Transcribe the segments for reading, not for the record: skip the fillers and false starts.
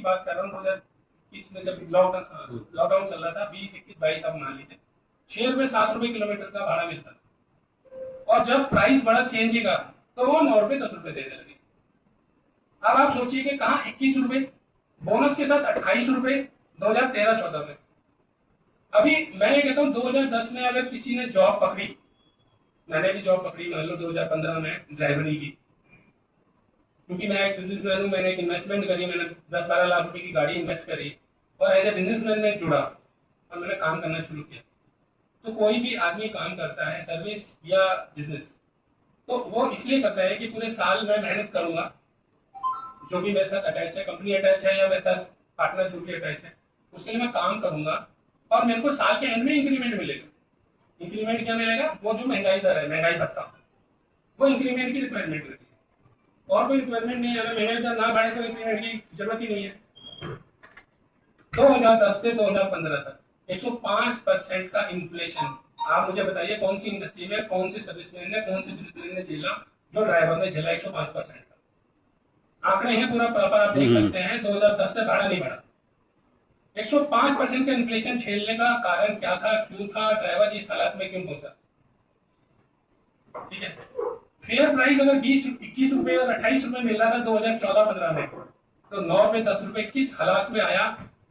की बात कर रहा हूँ, 2021 में जब लॉकडाउन चल रहा था, 20, 21, 22 आप मान लीजिए, 6 रुपए 7 रुपए किलोमीटर का भाड़ा मिलता था। और जब प्राइस बढ़ा सीएनजी का तो वो 9 रुपए 10 रुपए देने लगे। अब आप सोचिए कि कहाँ 21 रुपए बोनस के साथ 28 रुपए 2013-14 में। अभी मैं ये कहता हूँ 2010 में अगर किसी ने जॉब पकड़ी, मैंने भी जॉब पकड़ी, मान लो 2015 में ड्राइवरी की, क्योंकि मैं एक बिजनेसमैन हूँ, मैंने एक इन्वेस्टमेंट करी, मैंने 10-12 लाख रुपए की गाड़ी इन्वेस्ट करी और एज ए बिजनेसमैन में जुड़ा और मैंने काम करना शुरू किया। तो कोई भी आदमी काम करता है सर्विस या बिजनेस, तो वो इसलिए करता है कि पूरे साल मैं मेहनत करूंगा, जो भी मेरे साथ अटैच है, कंपनी अटैच है या मेरे साथ पार्टनर जो भी अटैच है, उसके लिए मैं काम करूंगा और मेरे को साल के एंड में इंक्रीमेंट मिलेगा। इंक्रीमेंट क्या मिलेगा? वो जो महंगाई दर है, महंगाई भत्ता, वो इंक्रीमेंट की रिक्वायरमेंट रहती है और कोई रिक्वायरमेंट नहीं है। अगर महंगाई दर ना बढ़े तो इंक्रीमेंट की जरूरत ही नहीं है। 2010 से 2015 तक 105% का इन्फ्लेशन। आप मुझे बताइए कौन सी इंडस्ट्री में, कौन सी सर्विसमैन ने, कौन सी बिजनेसमैन ने झेला जो ड्राइवर ने झेला 105% का। आंकड़े हैं पूरा प्रॉपर, आप देख सकते हैं। 2010 से भाड़ा नहीं बढ़ा। 105% का इन्फ्लेशन झेलने का कारण क्या था, क्यों था, ड्राइवर इस हालत में क्यों पहुंचा? ठीक है, फेयर प्राइस अगर 20, 21 रुपए और 28 रुपए मिल रहा था 2014-15 में, तो 9 रुपए 10 रुपए किस हालात में आया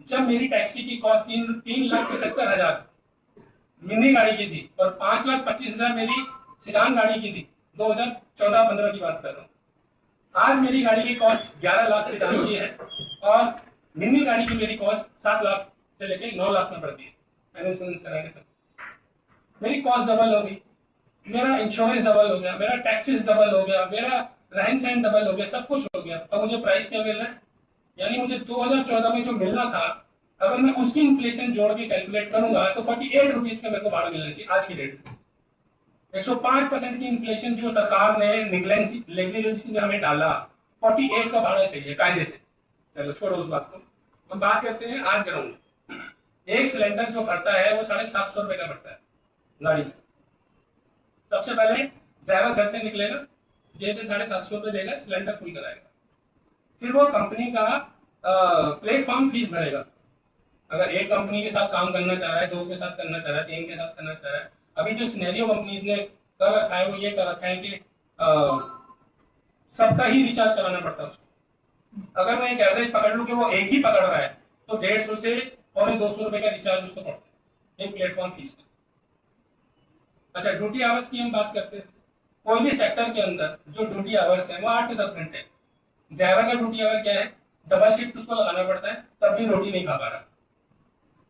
जब मेरी टैक्सी की कॉस्ट 3,75,000 मिनी गाड़ी की थी और 5,25,000 मेरी सिडान गाड़ी की थी। 2014-15 की बात कर रहा हूँ। आज मेरी गाड़ी की कॉस्ट 11 लाख सिडान की है और मिनी गाड़ी की मेरी कॉस्ट 7 लाख से लेकर 9 लाख में पड़ती है फाइनेंस कराने से। मेरी कॉस्ट डबल हो गई, मेरा इंश्योरेंस डबल हो गया, मेरा टैक्सेस डबल हो गया, मेरा रहन सहन डबल हो गया, सब कुछ हो गया। अब मुझे प्राइस क्या मिल रहा है? यानी मुझे 2014 में जो मिलना था, अगर मैं उसकी इन्फ्लेशन जोड़ के कैलकुलेट करूंगा तो 48 रुपीज का मेरे को भाड़ा मिलना चाहिए आज की डेट में। 105% की इन्फ्लेशन जो सरकार ने नेग्लिजेंसी में हमें डाला, 48 का भाड़ा चाहिए कायदे से। चलो छोड़ो उस बात को, हम बात करते हैं आज ग्राउंड। एक सिलेंडर जो पड़ता है वो 750 रुपए का पड़ता है गाड़ी में। सबसे पहले ड्राइवर घर से निकलेगा, जेब से 750 रुपए देगा, सिलेंडर फुल कराएगा, फिर वो कंपनी का प्लेटफॉर्म फीस भरेगा। अगर एक कंपनी के साथ काम करना चाह रहा है, 2 के साथ करना चाह रहा है, 3 के साथ करना चाह रहा है, अभी जो सिनेरियो कंपनीज ने कर रखा है वो ये कर रखा है कि सबका ही रिचार्ज कराना पड़ता है उसको। अगर मैं एक एवरेज पकड़ लूं कि वो एक ही पकड़ रहा है तो 150 से 200 रुपए का रिचार्ज उसको पड़ता है एक प्लेटफॉर्म फीस का। अच्छा, ड्यूटी आवर्स की हम बात करते हैं। कोई भी सेक्टर के अंदर जो ड्यूटी आवर्स है वो 8 से 10 घंटे। ड्राइवर का ड्यूटी आवर क्या है? डबल शिफ्ट उसको लगाना पड़ता है, तब भी रोटी नहीं खा पा रहा।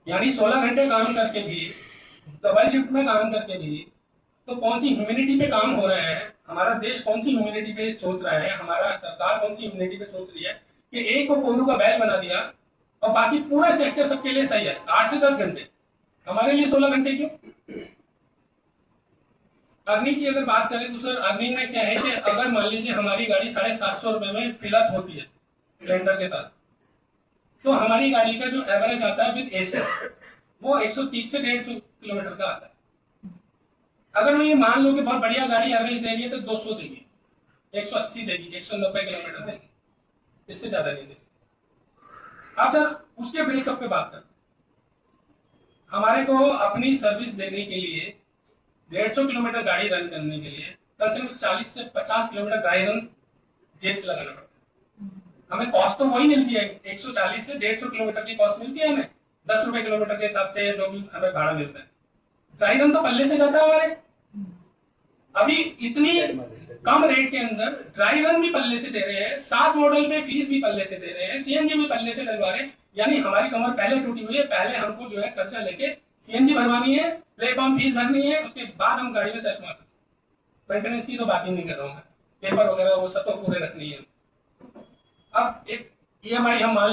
यानी 16 घंटे काम करके भी, डबल शिफ्ट में काम करके भी, तो कौन सी ह्यूमैनिटी पे काम हो रहा है? हमारा देश कौन सी ह्यूमैनिटी पे सोच रहा है? हमारा सरकार कौन सी ह्यूमैनिटी पे सोच रही है कि एक को कोल्लू का बैल बना दिया और बाकी पूरा स्ट्रक्चर सबके लिए सही है 8 से 10 घंटे, हमारे लिए 16 घंटे क्यों? अर्निंग की अगर बात करें तो सर अर्निंग में क्या है कि अगर मान लीजिए हमारी गाड़ी 750 रुपए में फिलअप होती है सिलेंडर के साथ, तो हमारी गाड़ी का जो एवरेज आता है विद एसी वो 130 से 150 किलोमीटर का आता है। अगर मैं ये मान लो कि बहुत बढ़िया गाड़ी एवरेज दे रही है तो 200 देगी, 180 देगी, 190 किलोमीटर देगी, इससे ज्यादा नहीं देगी। अब सर उसके ब्रेकअप पे बात करते हैं। हमारे को अपनी सर्विस देने के लिए 150 किलोमीटर गाड़ी रन करने के लिए कम से कम 40 से 50 किलोमीटर ड्राई रन जेब से लगाना पड़ता है। हमें कॉस्ट तो वही मिलती है, 140 से 150 किलोमीटर की कॉस्ट मिलती है हमें 10 रुपए किलोमीटर के हिसाब से जो भी हमें भाड़ा मिलता है। ड्राई रन तो पल्ले से जाता है हमारे। अभी इतनी कम रेट के अंदर ड्राई रन भी पल्ले से दे रहे हैं, 7 मॉडल में फीस भी पल्ले से दे रहे हैं, सीएनजी भी पल्ले से डलवा रहे हैं। यानी हमारी कमर पहले टूटी हुई है, पहले हमको जो है खर्चा लेके सीएनजी भरवानी है, प्लेटफॉर्म फीस भरनी है, उसके बाद हम गाड़ी में सेट मार सकते। मेंटेनेंस की तो बात ही नहीं कर रहा हूँ मैं, पेपर वगैरह वो सब तो पूरे रखनी है। अब एक ईएमआई हम मान